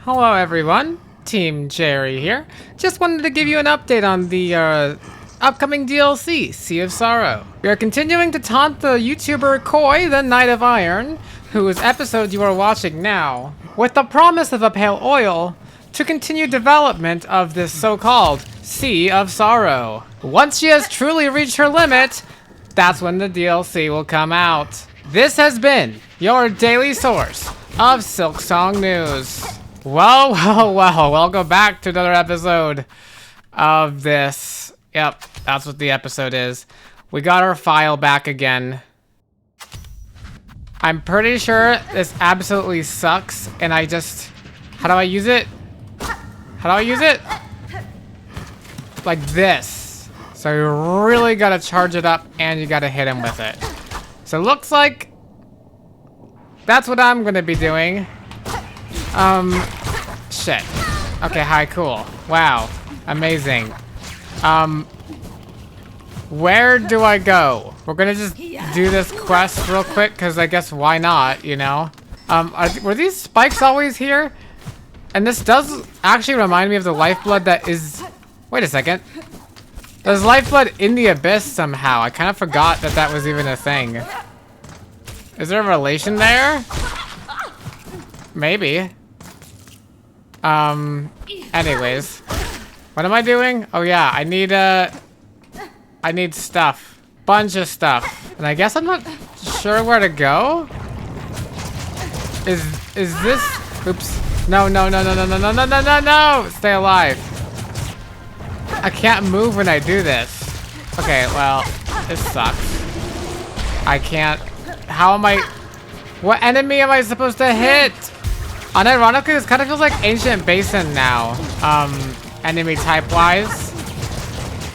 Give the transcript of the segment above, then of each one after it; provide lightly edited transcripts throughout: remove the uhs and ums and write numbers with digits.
Hello everyone, Team Jerry here. Just wanted to give you an update on the upcoming DLC, Sea of Sorrow. We are continuing to taunt the YouTuber Koi, the Knight of Iron, whose episode you are watching now, with the promise of a pale oil to continue development of this so-called Sea of Sorrow. Once she has truly reached her limit, that's when the DLC will come out. This has been your daily source of Silksong news. Well, welcome back to another episode of this. Yep, that's what the episode is. We got our file back again. I'm pretty sure this absolutely sucks, and I just... How do I use it? How do I use it? Like this. So you really gotta charge it up, and you gotta hit him with it. So it looks like that's what I'm gonna be doing. Shit. Okay, hi, cool. Wow, amazing. Where do I go? We're gonna just do this quest real quick, because I guess why not, you know? Were these spikes always here? And this does actually remind me of the lifeblood that is... Wait a second. There's lifeblood in the abyss somehow. I kind of forgot that that was even a thing. Is there a relation there? Maybe. Anyways. What am I doing? Oh yeah, I need stuff. Bunch of stuff. And I guess I'm not sure where to go? Is this... Oops. No. Stay alive. I can't move when I do this. Okay, well, this sucks. I can't... How am I... What enemy am I supposed to hit? Unironically, this kind of feels like Ancient Basin now. Enemy type-wise.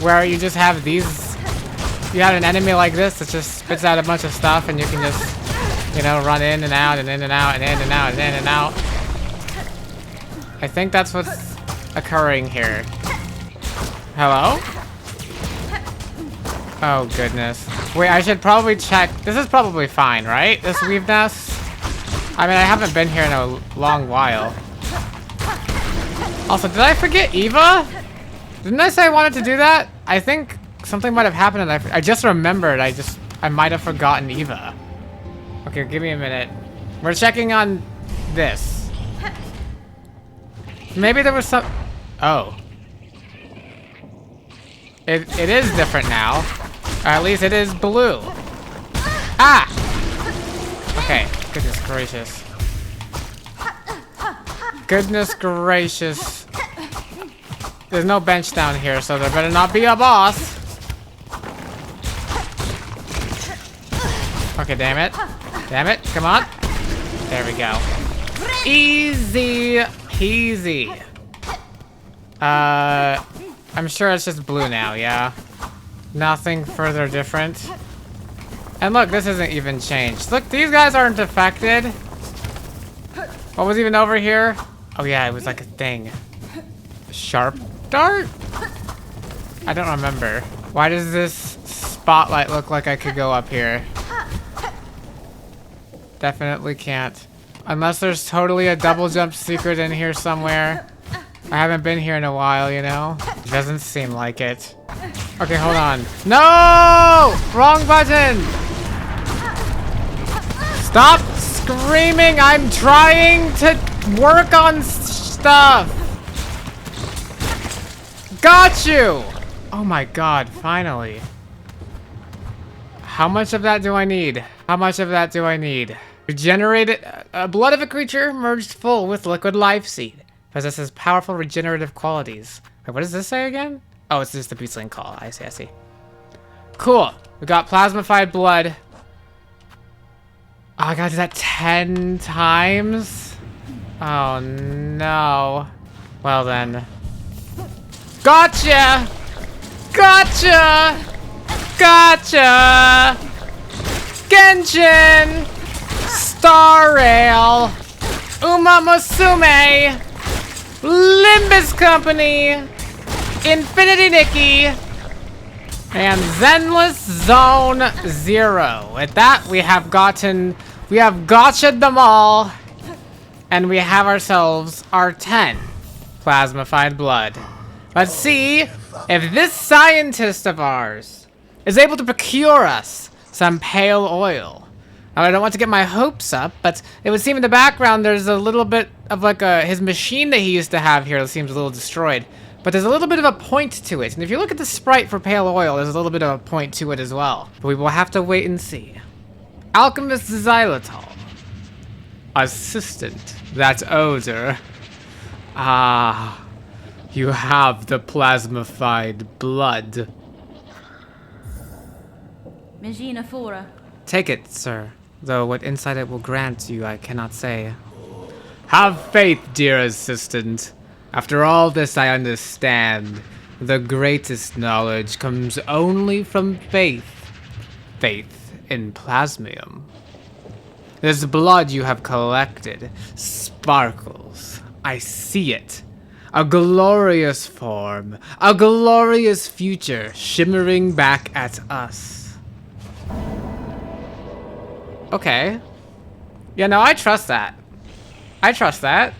Where you just have these... You have an enemy like this that just spits out a bunch of stuff and you can just, you know, run in and out and in and out and in and out and in and out. I think that's what's occurring here. Hello? Oh, goodness. Wait, I should probably check. This is probably fine, right? This weave nest? I mean, I haven't been here in a long while. Also, did I forget Eva? Didn't I say I wanted to do that? I think something might have happened and I just remembered. I might have forgotten Eva. Okay, give me a minute. We're checking on this. Maybe there was some... Oh. It is different now. Or at least it is blue. Ah! Okay, goodness gracious. Goodness gracious. There's no bench down here, so there better not be a boss. Okay, damn it. Damn it, come on. There we go. Easy peasy. I'm sure it's just blue now, yeah. Nothing further different. And look, this isn't even changed. Look, these guys aren't affected. What was even over here? Oh yeah, it was like a thing. Sharp dart? I don't remember. Why does this spotlight look like I could go up here? Definitely can't. Unless there's totally a double jump secret in here somewhere. I haven't been here in a while, you know? Doesn't seem like it. Okay, hold on. No! Wrong button! Stop screaming! I'm trying to work on stuff! Got you! Oh my god, finally. How much of that do I need? How much of that do I need? Regenerated blood of a creature merged full with liquid life seed. Possesses powerful regenerative qualities. Wait, what does this say again? Oh, it's just the beastling call. I see. Cool. We got plasmified blood. Oh, I gotta do that 10 times? Oh, no. Well, then. Gotcha! Gotcha! Gotcha! Genshin! Star Rail! Uma Musume! Limbus Company! Infinity Nikki! And Zenless Zone 0. With that, we have gotcha'd them all. And we have ourselves our 10 plasmified blood. Let's see if this scientist of ours is able to procure us some pale oil. Now, I don't want to get my hopes up, but it would seem in the background there's a little bit of like his machine that he used to have here seems a little destroyed. But there's a little bit of a point to it. And if you look at the sprite for pale oil, there's a little bit of a point to it as well. But we will have to wait and see. Alchemist Xylitol. Assistant. That odor. Ah. You have the plasmified blood. Magina Fora. Take it, sir. Though what insight it will grant you, I cannot say. Have faith, dear assistant. After all this, I understand. The greatest knowledge comes only from faith. Faith in plasmium. This blood you have collected sparkles. I see it. A glorious form. A glorious future shimmering back at us. Okay. Yeah, no, I trust that. I trust that.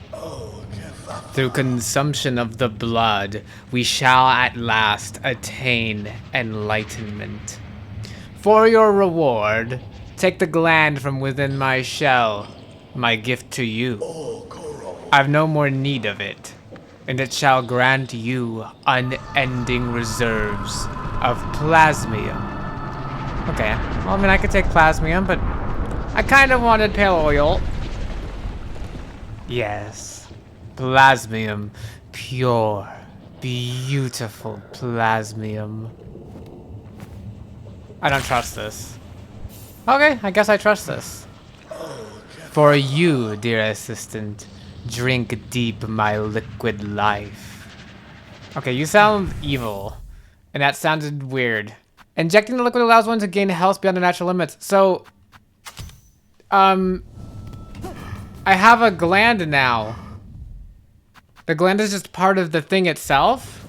Through consumption of the blood, we shall at last attain enlightenment. For your reward, take the gland from within my shell, my gift to you. I've no more need of it, and it shall grant you unending reserves of plasmium. Okay, well, I mean, I could take plasmium, but I kind of wanted pale oil. Yes, plasmium, pure, beautiful plasmium. I don't trust this. Okay, I guess I trust this. For you, dear assistant, drink deep my liquid life. Okay, you sound evil, and that sounded weird. Injecting the liquid allows one to gain health beyond the natural limits. So, I have a gland now. The gland is just part of the thing itself.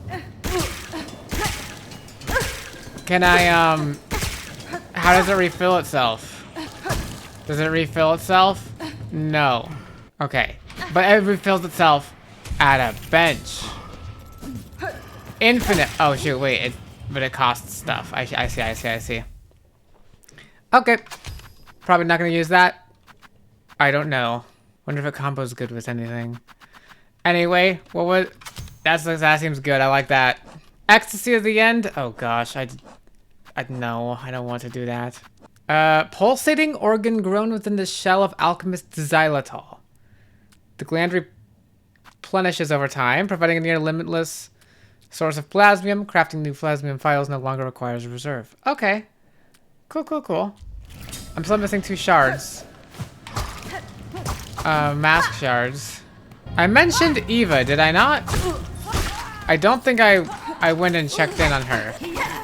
Can I, how does it refill itself? Does it refill itself? No. Okay. But it refills itself at a bench. Infinite. Oh, shoot, wait. But it costs stuff. I see. Okay. Probably not going to use that. I don't know. Wonder if a combo's good with anything. Anyway, what was... That seems good. I like that. Ecstasy at the end? Oh, gosh. No, I don't want to do that. Pulsating organ grown within the shell of alchemist xylitol. The gland replenishes over time, providing a near limitless source of plasmium. Crafting new plasmium files no longer requires a reserve. Okay. Cool. I'm still missing 2 shards. Mask shards. I mentioned Eva, did I not? I don't think I went and checked in on her.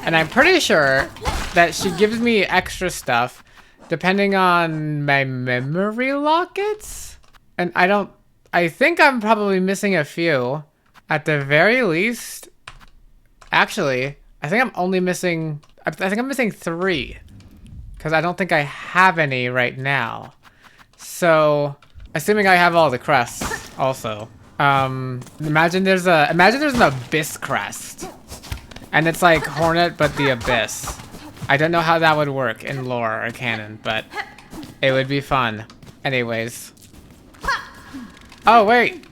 And I'm pretty sure that she gives me extra stuff depending on my memory lockets. And I think I'm probably missing a few. At the very least, actually, I think I'm only missing, I think I'm missing 3. Because I don't think I have any right now. So, assuming I have all the crests also. Imagine there's an abyss crest. And it's like Hornet, but the abyss. I don't know how that would work in lore or canon, but it would be fun. Anyways. Oh, wait.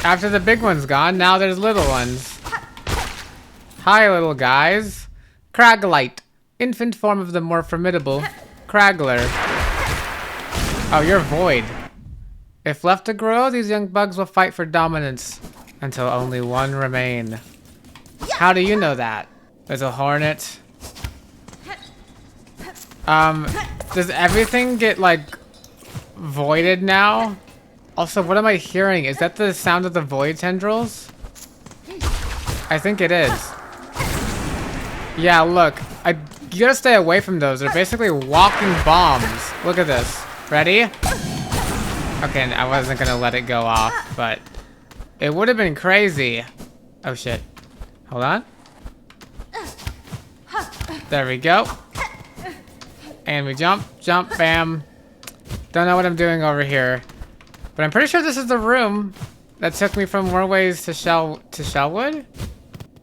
After the big one's gone, now there's little ones. Hi, little guys. Craglite. Infant form of the more formidable Cragler. Oh, you're void. If left to grow, these young bugs will fight for dominance until only one remain. How do you know that? There's a hornet. Does everything get, like, voided now? Also, what am I hearing? Is that the sound of the void tendrils? I think it is. Yeah, look. You gotta stay away from those. They're basically walking bombs. Look at this. Ready? Okay, I wasn't gonna let it go off, but it would have been crazy. Oh, shit. Hold on. There we go. And we jump, bam. Don't know what I'm doing over here. But I'm pretty sure this is the room that took me from Moorways to Shellwood?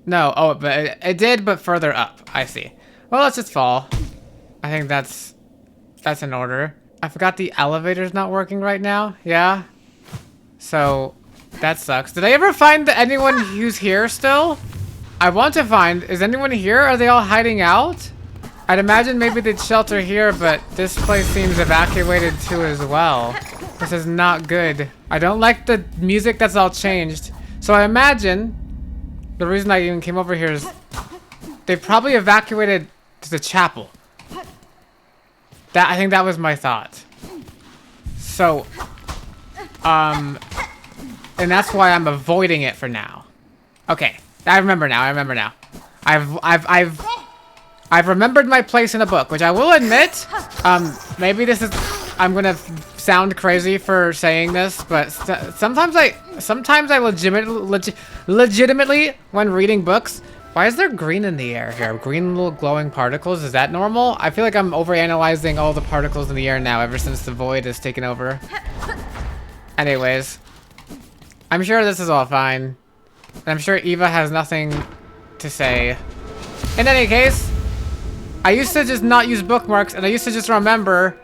No, oh, but it did, but further up. I see. Well, let's just fall. I think that's in order. I forgot the elevator's not working right now. Yeah. So, that sucks. Did I ever find anyone who's here still? I want to find, is anyone here? Are they all hiding out? I'd imagine maybe they'd shelter here, but this place seems evacuated too as well. This is not good. I don't like the music that's all changed. So I imagine the reason I even came over here is they probably evacuated to the chapel. I think that was my thought. So, and that's why I'm avoiding it for now. Okay, I remember now. I've remembered my place in the book, which I will admit, maybe this is, I'm gonna sound crazy for saying this, but sometimes I legitimately, when reading books, why is there green in the air here? Green little glowing particles, is that normal? I feel like I'm overanalyzing all the particles in the air now ever since the void has taken over. Anyways, I'm sure this is all fine. And I'm sure Eva has nothing to say. In any case, I used to just not use bookmarks, and I used to just remember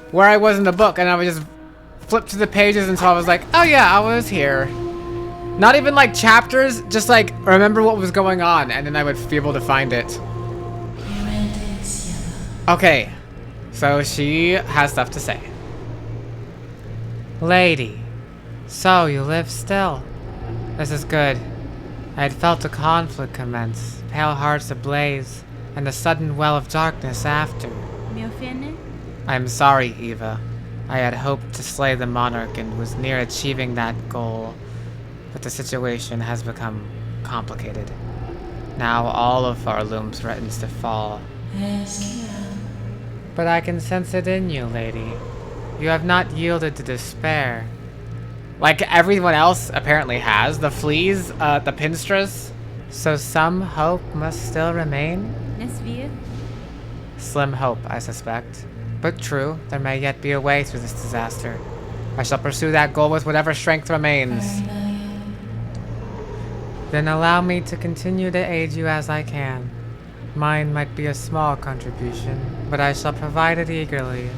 where I was in the book, and I would just flip to the pages until I was like, oh yeah, I was here. Not even like chapters, just like remember what was going on, and then I would be able to find it. Okay, so she has stuff to say. Lady, so you live still. This is good. I had felt a conflict commence, pale hearts ablaze, and a sudden well of darkness after. I am sorry, Eva. I had hoped to slay the monarch and was near achieving that goal, but the situation has become complicated. Now all of Farloom threatens to fall. But I can sense it in you, lady. You have not yielded to despair. Like everyone else apparently has. The fleas, the pinstras. So some hope must still remain? Slim hope, I suspect. But true, there may yet be a way through this disaster. I shall pursue that goal with whatever strength remains. Then allow me to continue to aid you as I can. Mine might be a small contribution, but I shall provide it eagerly.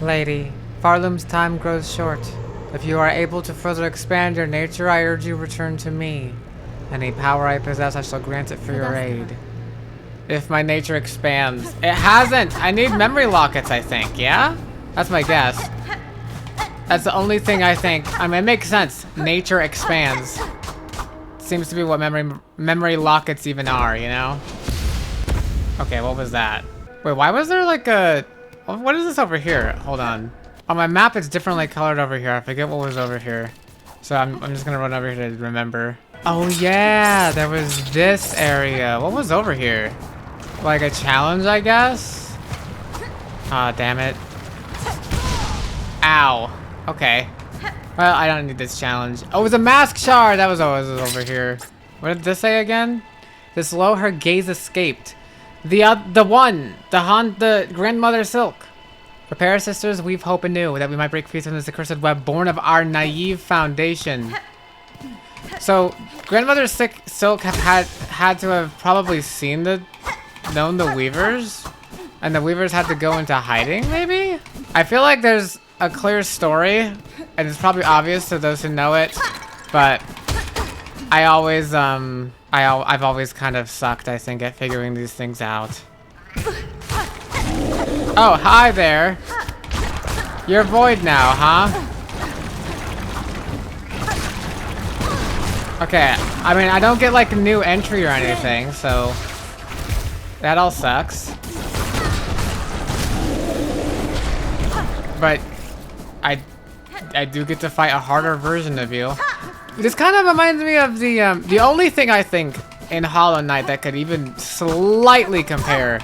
Lady, Farloom's time grows short. If you are able to further expand your nature, I urge you return to me. Any power I possess, I shall grant it for your aid. If my nature expands. It hasn't! I need memory lockets, I think, yeah? That's my guess. That's the only thing I think. I mean, it makes sense. Nature expands. Seems to be what memory lockets even are, you know? Okay, what was that? Wait, why was there like a... What is this over here? Hold on. On my map, it's differently colored over here. I forget what was over here. So I'm just gonna run over here to remember. Oh yeah, there was this area. What was over here? Like a challenge, I guess? Aw, damn it. Ow. Okay. Well, I don't need this challenge. Oh, it was a mask shard! That was always over here. What did this say again? This low her gaze escaped. The grandmother Silk. Prepare, sisters, weave hope anew, that we might break free from this accursed web born of our naive foundation. So, Grandmother Silk had to have probably known the Weavers, and the Weavers had to go into hiding, maybe? I feel like there's a clear story, and it's probably obvious to those who know it, but I've always kind of sucked, I think, at figuring these things out. Oh, hi there. You're void now, huh? Okay, I mean, I don't get like a new entry or anything, so that all sucks. But I do get to fight a harder version of you. This kind of reminds me of the only thing I think in Hollow Knight that could even slightly compare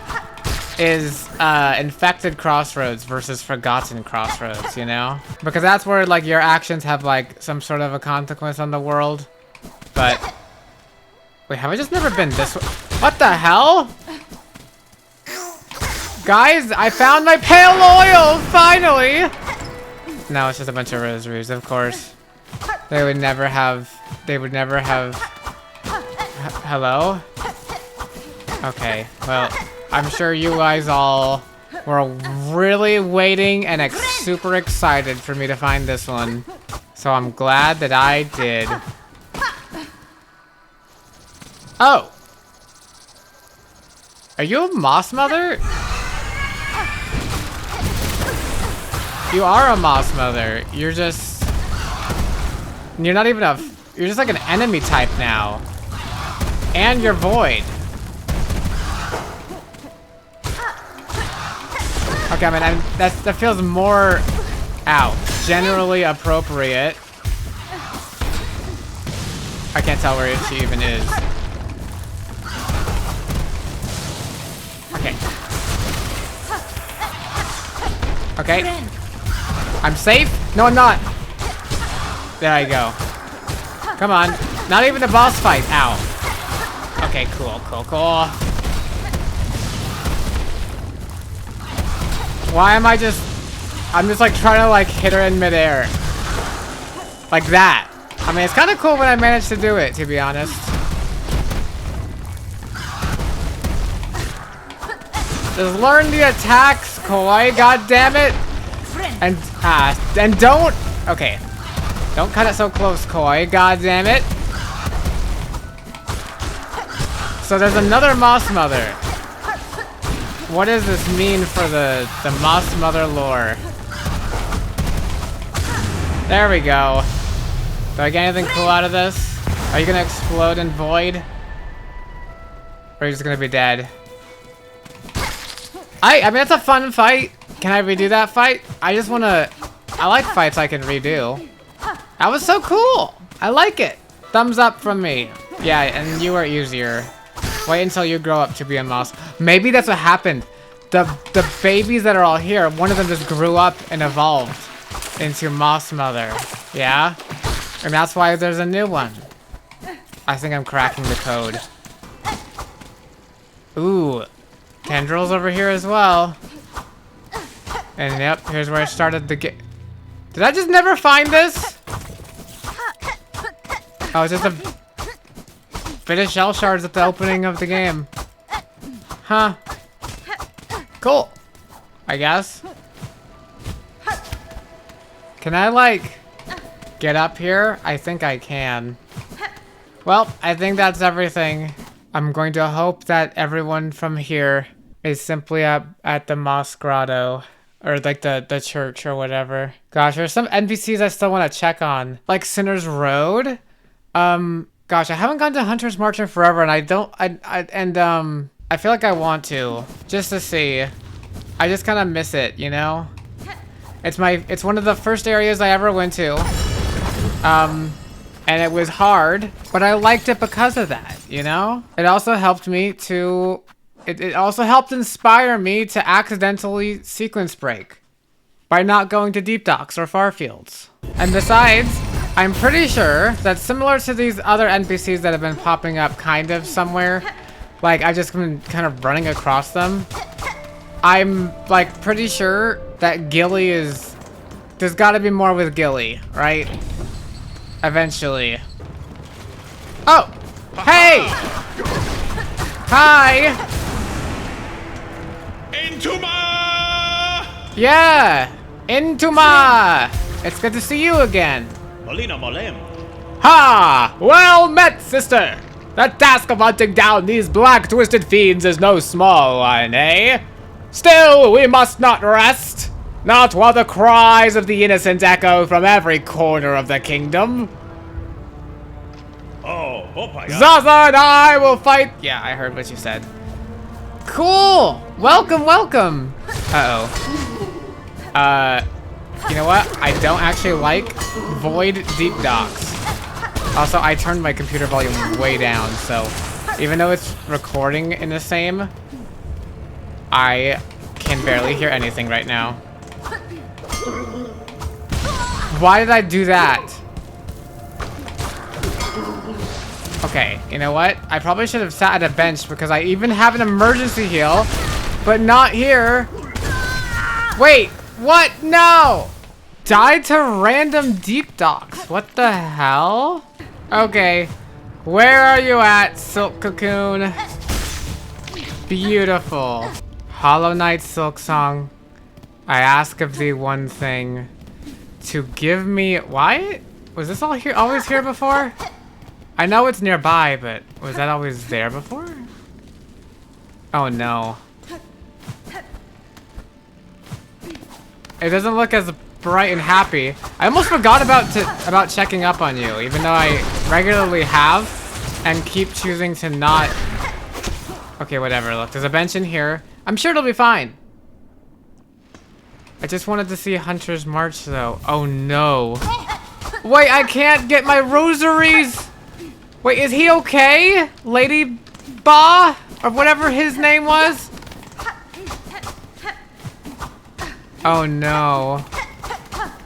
is Infected Crossroads versus Forgotten Crossroads, you know? Because that's where like your actions have like some sort of a consequence on the world. But wait, have I just never been this way? What the hell? Guys, I found my pale oil finally. No, it's just a bunch of rosaries, of course. They would never have... Hello? Okay, well, I'm sure you guys all were really waiting and super excited for me to find this one. So I'm glad that I did. Oh! Are you a moss mother? You are a moss mother. You're just... You're not even a... You're just like an enemy type now. And you're void. Okay, I mean, that feels more... Ow. Generally appropriate. I can't tell where she even is. Okay. Okay. I'm safe? No, I'm not. There I go. Come on. Not even a boss fight. Ow. Okay, cool. Why am I just... I'm just like trying to like hit her in midair. Like that. I mean, it's kind of cool when I managed to do it, to be honest. Just learn the attacks, Koi. God damn it. And don't... Okay. Don't cut it so close, Koi. God damn it. So there's another Moss Mother. What does this mean for the Moss Mother lore? There we go. Do I get anything cool out of this? Are you gonna explode in void? Or are you just gonna be dead? I mean, it's a fun fight. Can I redo that fight? I just wanna... I like fights I can redo. That was so cool. I like it. Thumbs up from me. Yeah, and you are easier. Wait until you grow up to be a moss. Maybe that's what happened. The babies that are all here, one of them just grew up and evolved into Moss Mother. Yeah? And that's why there's a new one. I think I'm cracking the code. Ooh. Tendrils over here as well. And yep, here's where I started the game. Did I just never find this? Oh, it's just a bit of shell shards at the opening of the game. Huh. Cool. I guess. Can I, like, get up here? I think I can. Well, I think that's everything. I'm going to hope that everyone from here is simply at the Moss Grotto. Or, like, the church or whatever. Gosh, there's some NPCs I still want to check on. Like Sinner's Road. Gosh, I haven't gone to Hunter's March in forever, and I feel like I want to. Just to see. I just kind of miss it, you know? It's one of the first areas I ever went to. And it was hard, but I liked it because of that, you know? It also helped me to... It also helped inspire me to accidentally sequence break by not going to deep docks or far fields. And besides, I'm pretty sure that similar to these other NPCs that have been popping up kind of somewhere, like I've just been kind of running across them, I'm like pretty sure that Gilly is... There's gotta be more with Gilly, right? Eventually. Oh! Hey! Hi! Intuma! Yeah! Intuma! It's good to see you again. Molina Molem. Ha! Well met, sister! The task of hunting down these black twisted fiends is no small one, eh? Still, we must not rest. Not while the cries of the innocent echo from every corner of the kingdom. Oh, Popeye. Zaza and I will fight. Yeah, I heard what you said. Cool! Welcome, welcome! Uh-oh. You know what? I don't actually like void deep docks. Also, I turned my computer volume way down, so even though it's recording in the same, I can barely hear anything right now. Why did I do that? Okay, you know what? I probably should have sat at a bench because I even have an emergency heal, but not here. Wait, what? No! died to random deep docks. What the hell? Okay. Where are you at, Silk Cocoon? Beautiful. Hollow Knight Silksong, I ask of thee one thing. To give me... Why? Was this all here, always here before? I know it's nearby, but was that always there before? Oh no. It doesn't look as bright and happy. I almost forgot about checking up on you, even though I regularly have and keep choosing to not. Okay, whatever. Look, there's a bench in here. I'm sure it'll be fine. I just wanted to see Hunter's March though. Oh no. Wait, I can't get my rosaries. Wait, is he okay? Lady Ba? Or whatever his name was? Oh no.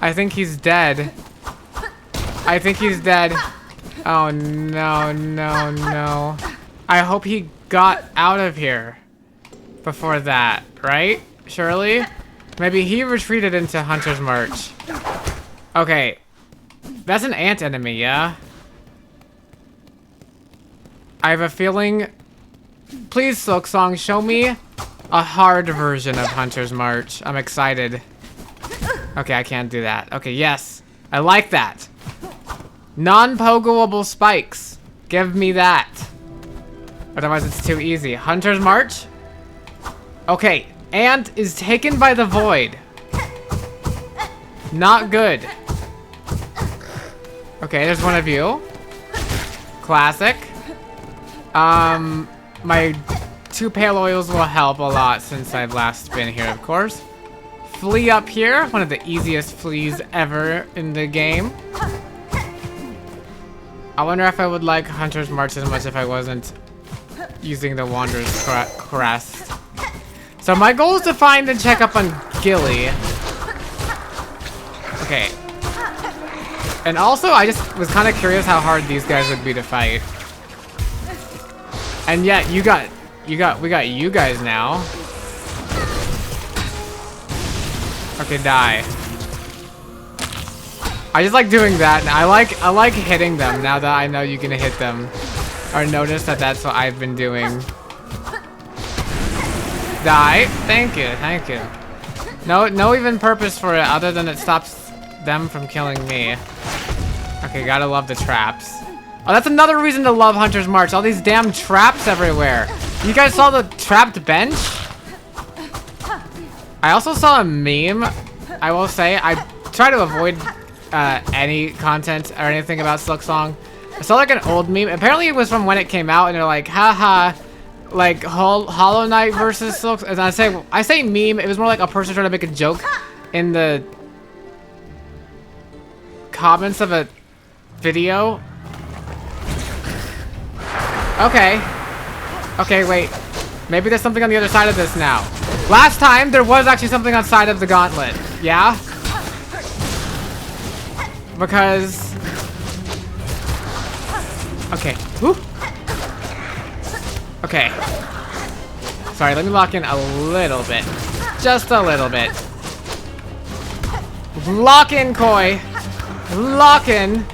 I think he's dead. I think he's dead. Oh no, no, no. I hope he got out of here before that, right? Surely? Maybe he retreated into Hunter's March. Okay. That's an ant enemy, yeah? I have a feeling... Please, Silksong, show me a hard version of Hunter's March. I'm excited. Okay, I can't do that. Okay, yes. I like that. Non-pogoable spikes. Give me that. Otherwise, it's too easy. Hunter's March? Okay, ant is taken by the void. Not good. Okay, there's one of you. Classic. My 2 pale oils will help a lot since I've last been here, of course. Flea up here, one of the easiest fleas ever in the game. I wonder if I would like Hunter's March as much if I wasn't using the Wanderer's Crest. So my goal is to find and check up on Gilly. Okay. And also, I just was kind of curious how hard these guys would be to fight. And yet, we got you guys now. Okay, die. I just like doing that. I like hitting them now that I know you can hit them. Or notice that that's what I've been doing. Die. Thank you, thank you. No even purpose for it other than it stops them from killing me. Okay, gotta love the traps. Oh, that's another reason to love Hunter's March. All these damn traps everywhere. You guys saw the trapped bench? I also saw a meme. I will say, I try to avoid any content or anything about Silksong. I saw like an old meme. Apparently it was from when it came out and they're like, haha, like Hollow Knight versus Silksong. And I say meme, it was more like a person trying to make a joke in the comments of a video. Okay. Okay, wait. Maybe there's something on the other side of this now. Last time, there was actually something on the side of the gauntlet. Yeah? Because... Okay. Woo. Okay. Sorry, let me lock in a little bit. Just a little bit. Lock in, Koi. Lock in.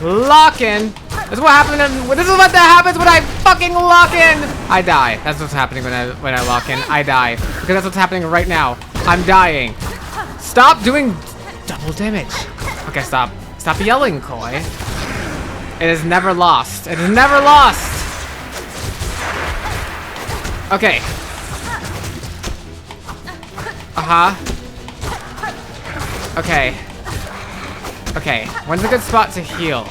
Lock in. This is what happens when I fucking lock in. I die. That's what's happening when I lock in. I die. Because that's what's happening right now. I'm dying. Stop doing double damage. Okay, stop. Stop yelling, Koi. It is never lost. It is never lost. Okay. Uh-huh. Okay. Okay. When's a good spot to heal?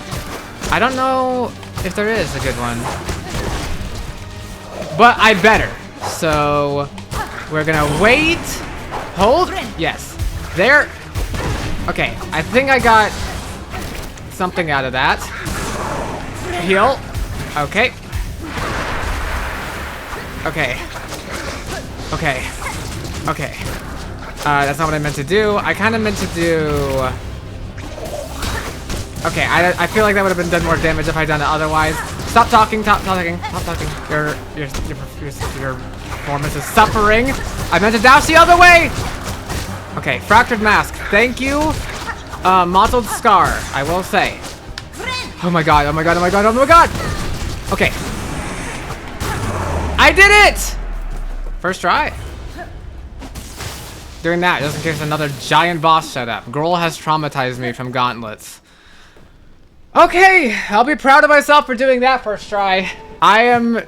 I don't know if there is a good one. But I better. So we're gonna wait. Hold. Yes. There. Okay. I think I got something out of that. Heal. Okay. Okay. Okay. Okay. That's not what I meant to do. I kind of meant to do... Okay, I feel like that would have been done more damage if I'd done it otherwise. Stop talking, stop talking, stop talking. Your performance is suffering. I meant to dash the other way! Okay, fractured mask. Thank you, mottled scar. I will say. Oh my god! Oh my god! Oh my god! Oh my god! Okay. I did it! First try. Doing that just in case another giant boss showed up. Girl has traumatized me from gauntlets. Okay, I'll be proud of myself for doing that first try. I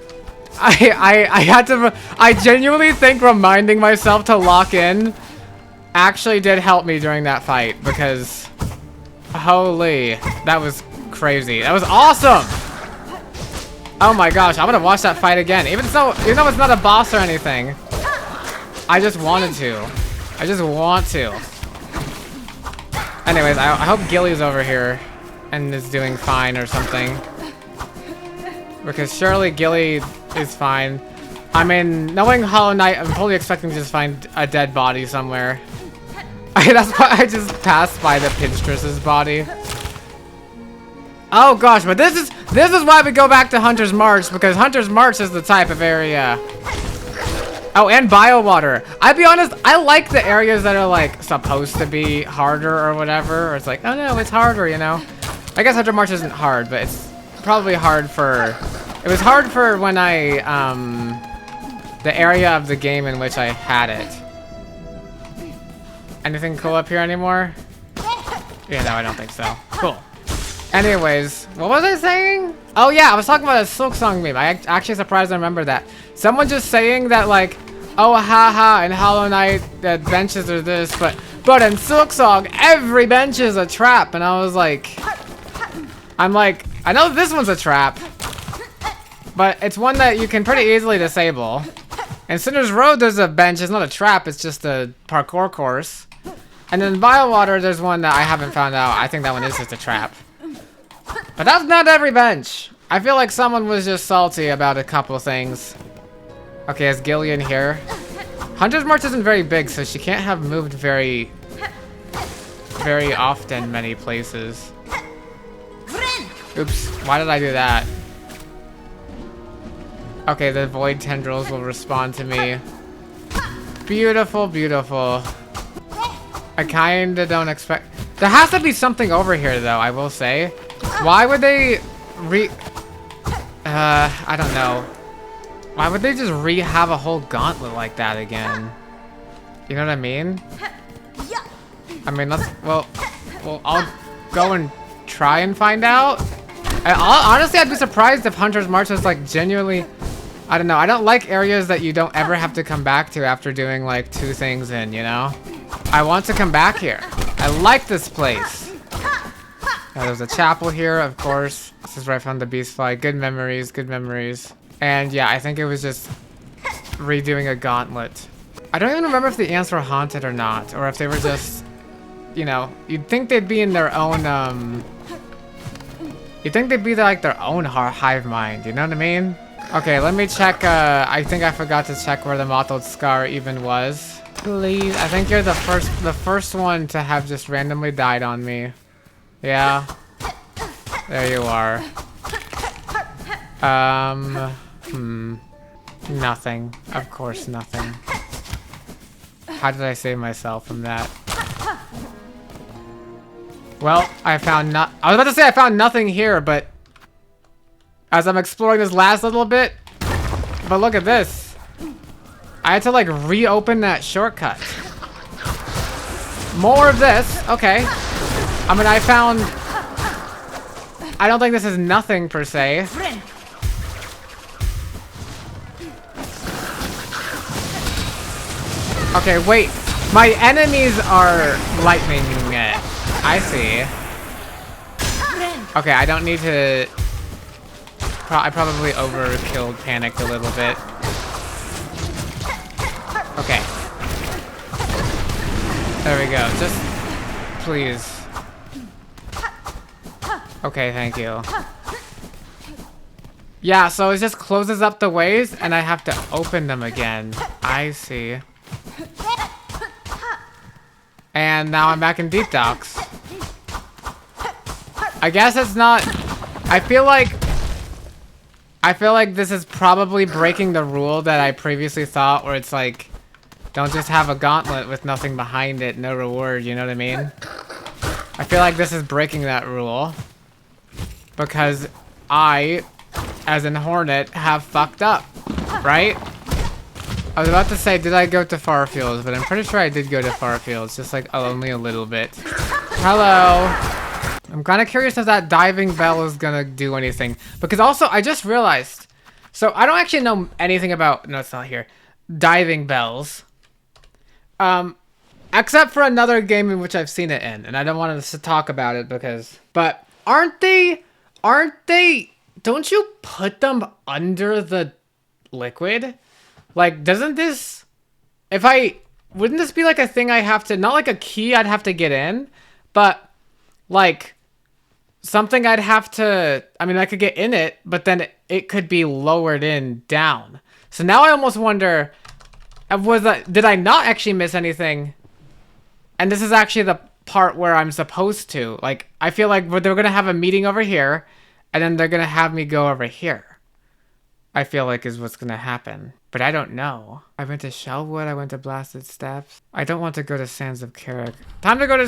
genuinely think reminding myself to lock in actually did help me during that fight because holy, that was crazy. That was awesome. Oh my gosh, I'm gonna watch that fight again. Even though it's not a boss or anything. I just wanted to. I just want to. Anyways, I hope Gilly's over here and is doing fine or something. Because surely Gilly is fine. I mean, knowing Hollow Knight, I'm fully expecting to just find a dead body somewhere. That's why I just passed by the Pinstress's body. Oh gosh, but this is why we go back to Hunter's March, because Hunter's March is the type of area. Oh, and Biowater. I'll be honest, I like the areas that are like supposed to be harder or whatever. Or it's like, oh no, it's harder, you know? I guess Hunter March isn't hard, but it's probably hard for... It was hard for when I, the area of the game in which I had it. Anything cool up here anymore? Yeah, no, I don't think so. Cool. Anyways, what was I saying? Oh yeah, I was talking about a Silksong meme. I actually surprised I remember that. Someone just saying that like, oh haha, in Hollow Knight that benches are this, but in Silksong every bench is a trap, and I was like, I'm like, I know this one's a trap, but it's one that you can pretty easily disable. In Cinder's Road there's a bench, it's not a trap, it's just a parkour course. And in Biowater there's one that I haven't found out. I think that one is just a trap. But that's not every bench. I feel like someone was just salty about a couple things. Okay, is Gilly in here? Hunter's March isn't very big, so she can't have moved very often many places. Oops, why did I do that? Okay, the void tendrils will respond to me. Beautiful, beautiful. I kinda don't expect... There has to be something over here, though, I will say. Why would they I don't know. Why would they just have a whole gauntlet like that again? You know what I mean? I mean, well, I'll go and try and find out. Honestly, I'd be surprised if Hunter's March was like genuinely... I don't know. I don't like areas that you don't ever have to come back to after doing like 2 things in, you know? I want to come back here. I like this place. There's a chapel here, of course. This is where I found the beast fly. Good memories, good memories. And yeah, I think it was just redoing a gauntlet. I don't even remember if the ants were haunted or not, or if they were just, you know, you'd think they'd be in their own, you'd think they'd be like their own hive mind, you know what I mean? Okay, let me check, I think I forgot to check where the mottled scar even was. Please, I think you're the first one to have just randomly died on me. Yeah. There you are. Nothing. Of course, nothing. How did I save myself from that? Well, I was about to say I found nothing here, but as I'm exploring this last little bit, but look at this. I had to like reopen that shortcut. More of this. Okay. I mean, I don't think this is nothing per se. Okay, wait. My enemies are lightning it. I see. Okay, I don't need to... I probably overkilled, panicked a little bit. Okay. There we go. Just... please. Okay, thank you. Yeah, so it just closes up the ways and I have to open them again. I see. And now I'm back in Deep Docks. I guess it's not... I feel like this is probably breaking the rule that I previously thought, where it's like Don't just have a gauntlet with nothing behind it, no reward, you know what I mean? I feel like this is breaking that rule. Because I, as in Hornet, have fucked up, right? I was about to say, did I go to Farfields? But I'm pretty sure I did go to Farfields, just like only a little bit. Hello. I'm kind of curious if that diving bell is gonna do anything. Because also, I just realized, so I don't actually know anything about, no, it's not here, diving bells. Except for another game in which I've seen it in, and I don't want to talk about it because, but aren't they, don't you put them under the liquid? Like, doesn't this, wouldn't this be like a thing I have to, not like a key I'd have to get in, but like something I'd have to, I mean, I could get in it, but then it could be lowered in down. So now I almost wonder, did I not actually miss anything? And this is actually the part where I'm supposed to, like, I feel like they're going to have a meeting over here, and then they're going to have me go over here. I feel like is what's going to happen. But I don't know. I went to Shellwood, I went to Blasted Steps. I don't want to go to Sands of Carrick. Time to go to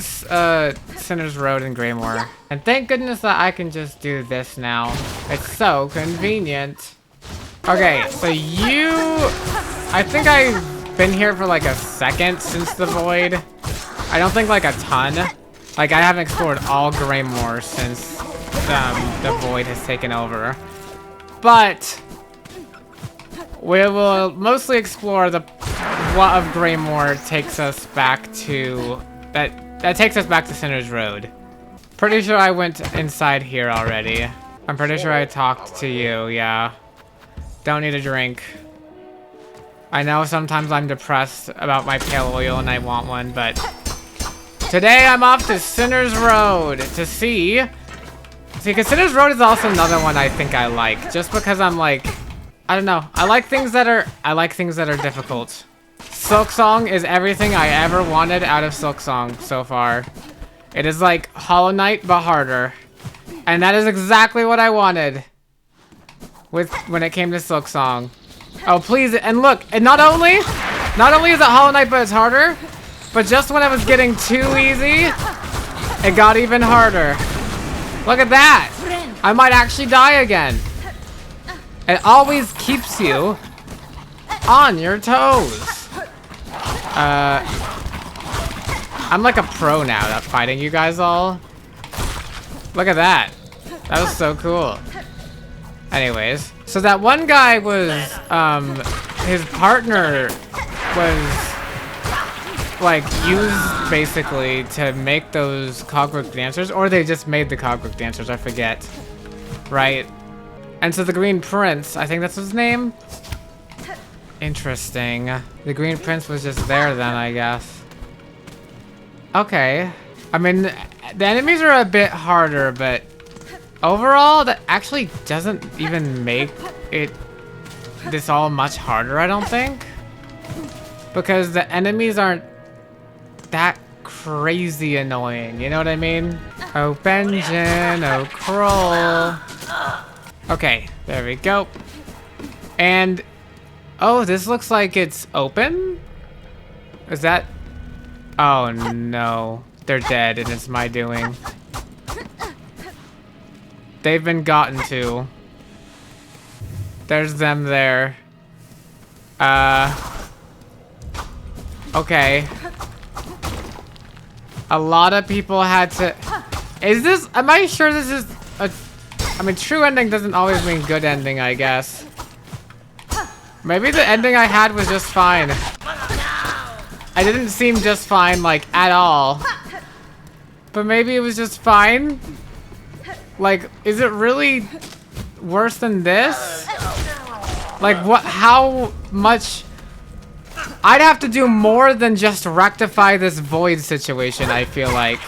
Sinner's Road in Greymore. And thank goodness that I can just do this now. It's so convenient. Okay, so I think I've been here for like a second since the void. I don't think like a ton. Like I haven't explored all Greymore since the void has taken over. But we will mostly explore what of Greymore takes us back to that takes us back to Sinner's Road. Pretty sure I went inside here already. I'm pretty sure I talked to you, yeah. Don't need a drink. I know sometimes I'm depressed about my pale oil and I want one, but today I'm off to Sinner's Road to see, because Sinner's Road is also another one I think I like, just because I'm like, I don't know, I like things that are difficult. Silksong is everything I ever wanted out of Silksong so far. It is like Hollow Knight, but harder. And that is exactly what I wanted when it came to Silksong. Oh, please, and look, and not only is it Hollow Knight, but it's harder, but just when I was getting too easy, it got even harder. Look at that! I might actually die again. It always keeps you on your toes. I'm like a pro now at fighting you guys all. Look at that. That was so cool. Anyways, so that one guy was, his partner was like used basically to make those cogwork dancers, or they just made the cogwork dancers, I forget. Right? And so the Green Prince, I think that's his name? Interesting. The Green Prince was just there then, I guess. Okay. I mean, the enemies are a bit harder, but overall, that actually doesn't even make this all much harder, I don't think. Because the enemies aren't that crazy annoying, you know what I mean? Oh, Benjin, oh, Kroll. Okay, there we go. And, oh, this looks like it's open? Is that? Oh no, they're dead and it's my doing. They've been gotten to. There's them there. Okay. A lot of people had to. Am I sure this is a, I mean, true ending doesn't always mean good ending, I guess. Maybe the ending I had was just fine. I didn't seem just fine, like, at all. But maybe it was just fine? Like, is it really worse than this? Like, what, how much? I'd have to do more than just rectify this void situation, I feel like,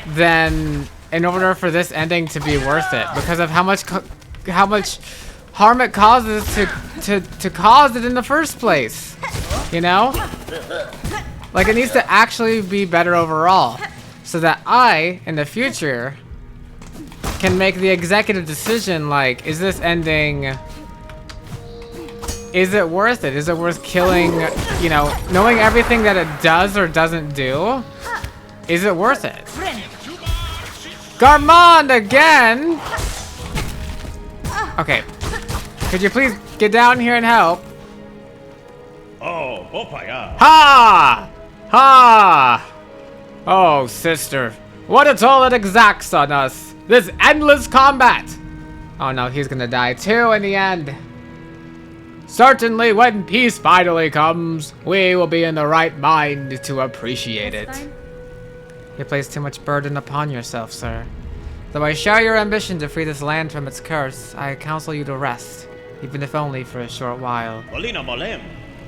than in order for this ending to be worth it, because of how much harm it causes to cause it in the first place, you know? Like, it needs to actually be better overall, so that I, in the future, can make the executive decision, like, is this ending Is it worth it? Is it worth killing, you know, knowing everything that it does or doesn't do? Is it worth it? Garmond again! Okay. Could you please get down here and help? Oh, opaya. Ha! Ha! Oh, sister. What a toll it exacts on us. This endless combat. Oh no, he's gonna die too in the end. Certainly, when peace finally comes, we will be in the right mind to appreciate it. You place too much burden upon yourself, sir. Though I share your ambition to free this land from its curse, I counsel you to rest, even if only for a short while. Molina molem.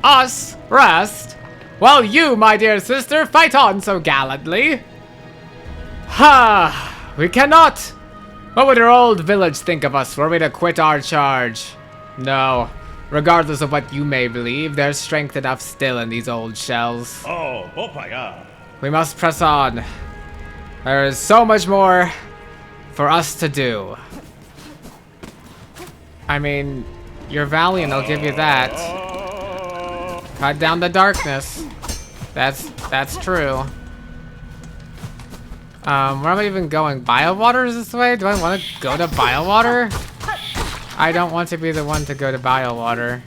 Us? Rest? While you, my dear sister, fight on so gallantly. Ha! We cannot! What would your old village think of us were we to quit our charge? No. Regardless of what you may believe, there's strength enough still in these old shells. Oh, opaya. We must press on. There is so much more for us to do. I mean, you're valiant, I'll give you that. Cut down the darkness. That's true. Where am I even going? Biowater is this way? Do I want to go to Biowater? I don't want to be the one to go to Biowater.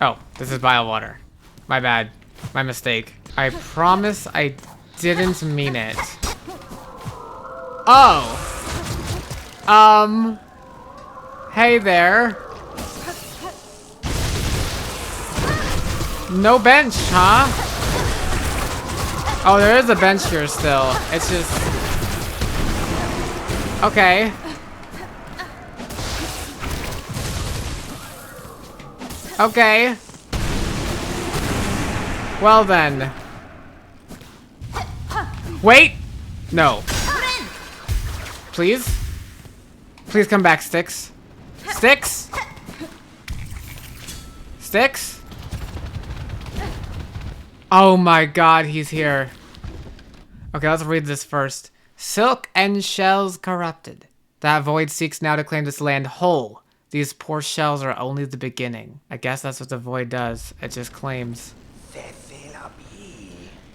Oh, this is Biowater. My bad. My mistake. I promise I didn't mean it. Oh. Hey there. No bench, huh? Oh, there is a bench here still. It's just... Okay. Okay. Well then. Wait! No. Please? Please come back, Sticks. Sticks? Sticks? Oh my god, he's here. Okay, let's read this first. Silk and shells corrupted. That void seeks now to claim this land whole. These poor shells are only the beginning. I guess that's what the void does. It just claims.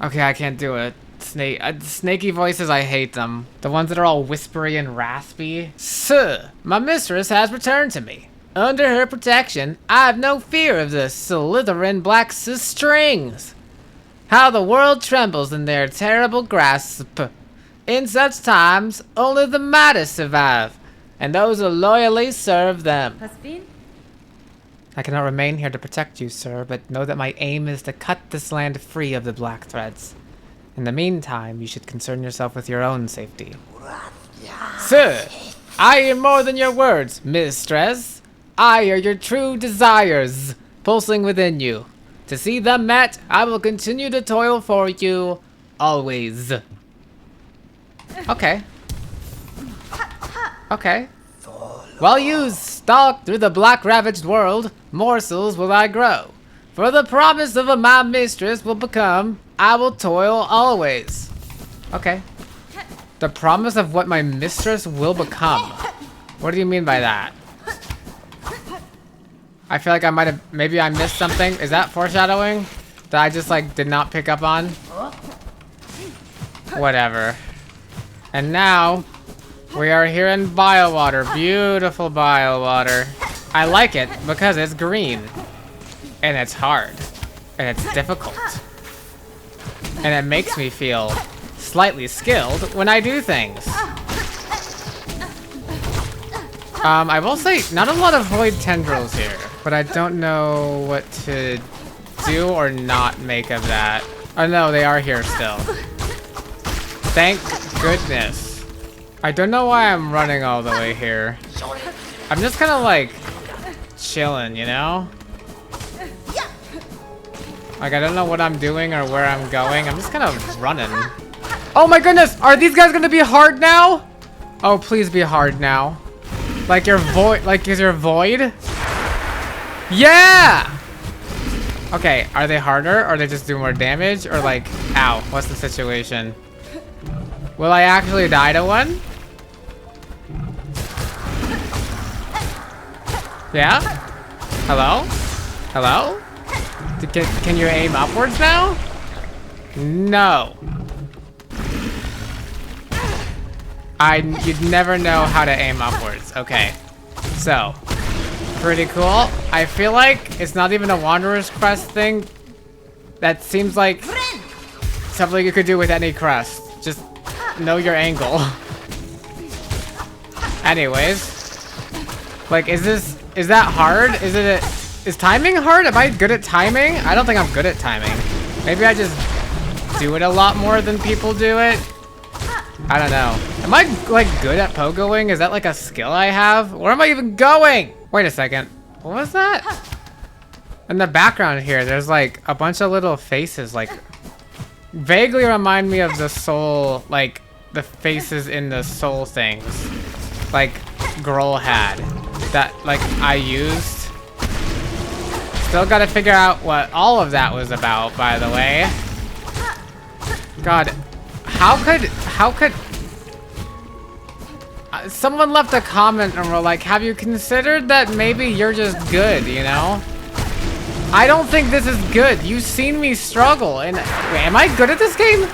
Okay, I can't do it. Snaky voices, I hate them. The ones that are all whispery and raspy. Sir, my mistress has returned to me. Under her protection, I have no fear of the Slytherin Black's strings. How the world trembles in their terrible grasp. In such times, only the mighty survive, and those who loyally serve them. I cannot remain here to protect you, sir, but know that my aim is to cut this land free of the black threads. In the meantime, you should concern yourself with your own safety. Sir, I hear more than your words, mistress. I hear your true desires pulsing within you. To see them met, I will continue to toil for you, always. Okay. Okay. While you stalk through the black-ravaged world, morsels will I grow. For the promise of my mistress will become, I will toil always. Okay. The promise of what my mistress will become. What do you mean by that? I feel like I might have, maybe I missed something. Is that foreshadowing? That I just like did not pick up on? Whatever. And now, we are here in Biowater. Beautiful Biowater. I like it because it's green. And it's hard. And it's difficult. And it makes me feel slightly skilled when I do things. I will say, not a lot of void tendrils here. But I don't know what to do or not make of that. Oh no, they are here still. Thank goodness. I don't know why I'm running all the way here. I'm just kind of like chilling, you know? Like I don't know what I'm doing or where I'm going. I'm just kind of running. Oh my goodness! Are these guys gonna be hard now? Oh, please be hard now. Like your void, like is your void? Yeah! Okay, are they harder or they just do more damage or like, ow, what's the situation? Will I actually die to one? Yeah? Hello? Hello? Can you aim upwards now? No. You'd never know how to aim upwards. Okay. So, pretty cool. I feel like it's not even a Wanderer's Crest thing. That seems like something you could do with any crest. Just know your angle. Anyways. Like, is that hard? Is timing hard? Am I good at timing? I don't think I'm good at timing. Maybe I just do it a lot more than people do it. I don't know. Am I, like, good at pogoing? Is that, like, a skill I have? Where am I even going? Wait a second. What was that? In the background here, there's, like, a bunch of little faces, like, vaguely remind me of the soul, like, the faces in the soul things. Like, Grohl had. That, like, I used. Still gotta figure out what all of that was about, by the way. God, how could someone left a comment and were like, have you considered that maybe you're just good, you know? I don't think this is good. You've seen me struggle, and wait, am I good at this game?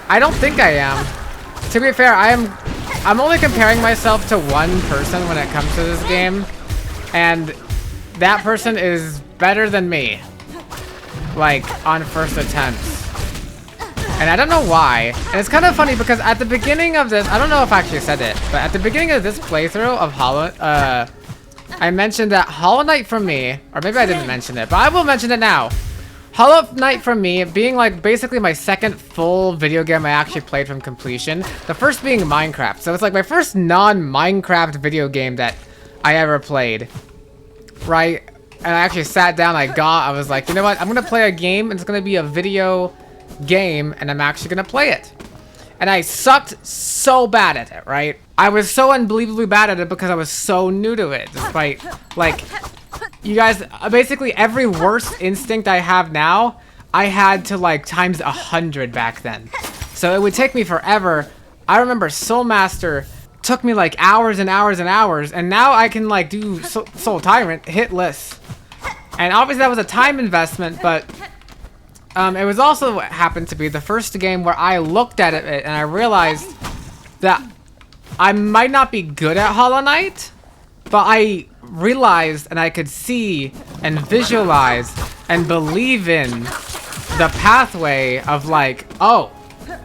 I don't think I am. To be fair, I'm only comparing myself to one person when it comes to this game, and that person is better than me, like, on first attempts. And I don't know why. And it's kind of funny because at the beginning of this, I don't know if I actually said it, but at the beginning of this playthrough of I mentioned that Hollow Knight for me, or maybe I didn't mention it, but I will mention it now. Hollow Knight for me being like basically my second full video game I actually played from completion. The first being Minecraft. So it's like my first non-Minecraft video game that I ever played. Right? And I actually sat down, I was like, you know what? I'm gonna play a game, and it's gonna be a video game, and I'm actually gonna play it. And I sucked so bad at it, right? I was so unbelievably bad at it because I was so new to it, despite, like, you guys, basically every worst instinct I have now, I had to, like, times 100 back then. So it would take me forever. I remember Soul Master took me, like, hours and hours and hours, and now I can, like, do Soul Tyrant hitless. And obviously that was a time investment, but it was also what happened to be the first game where I looked at it and I realized that I might not be good at Hollow Knight, but I realized and I could see and visualize and believe in the pathway of, like, oh,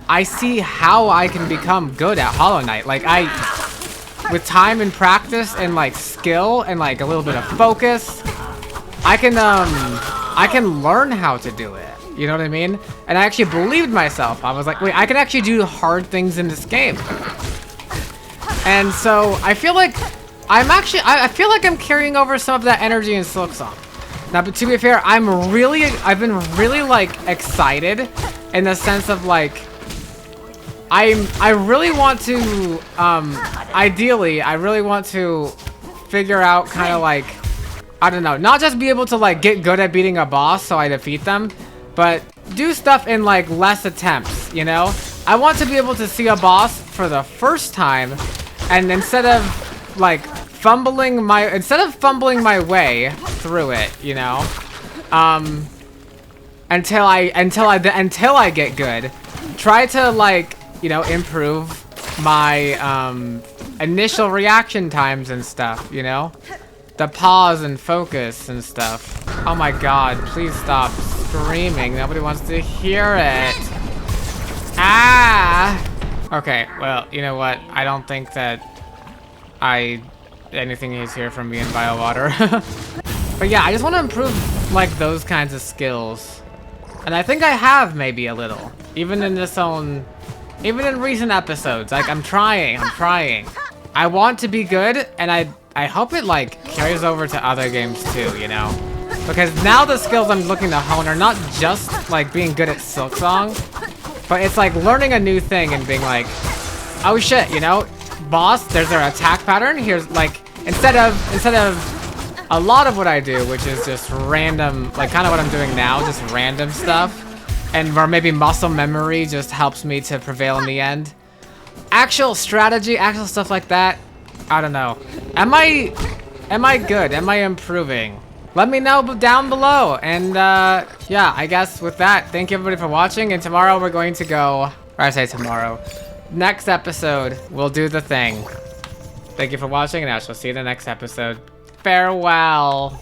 I see how I can become good at Hollow Knight. Like, with time and practice and, like, skill and, like, a little bit of focus, I can learn how to do it. You know what I mean? And I actually believed myself. I was like, wait, I can actually do hard things in this game. And so I feel like I feel like I'm carrying over some of that energy in Silksong. Now, but to be fair, I've been really, like, excited in the sense of, like, I really want to, ideally, I really want to figure out kind of, like, I don't know, not just be able to, like, get good at beating a boss so I defeat them, but do stuff in, like, less attempts, you know? I want to be able to see a boss for the first time, and instead of fumbling my way through it, you know, until I get good, try to, like, you know, improve my initial reaction times and stuff, you know, the pause and focus and stuff. Oh my god, please stop screaming. Nobody wants to hear it. Ah! Okay, well, you know what? I don't think that anything is here from me in Biowater. But yeah, I just want to improve, like, those kinds of skills. And I think I have maybe a little. Even in recent episodes. Like, I'm trying. I want to be good, and I hope it, like, carries over to other games too, you know? Because now the skills I'm looking to hone are not just, like, being good at Silksong, but it's like learning a new thing and being like, oh shit, you know, boss, there's their attack pattern. Here's, like, instead of a lot of what I do, which is just random, like, kind of what I'm doing now, just random stuff, and where maybe muscle memory just helps me to prevail in the end. Actual strategy, actual stuff like that, I don't know. Am I good? Am I improving? let me know down below. And yeah, I guess with that, thank you everybody for watching. And tomorrow we're going to go, or I say tomorrow, next episode, we'll do the thing. Thank you for watching, and I shall see you in the next episode. Farewell.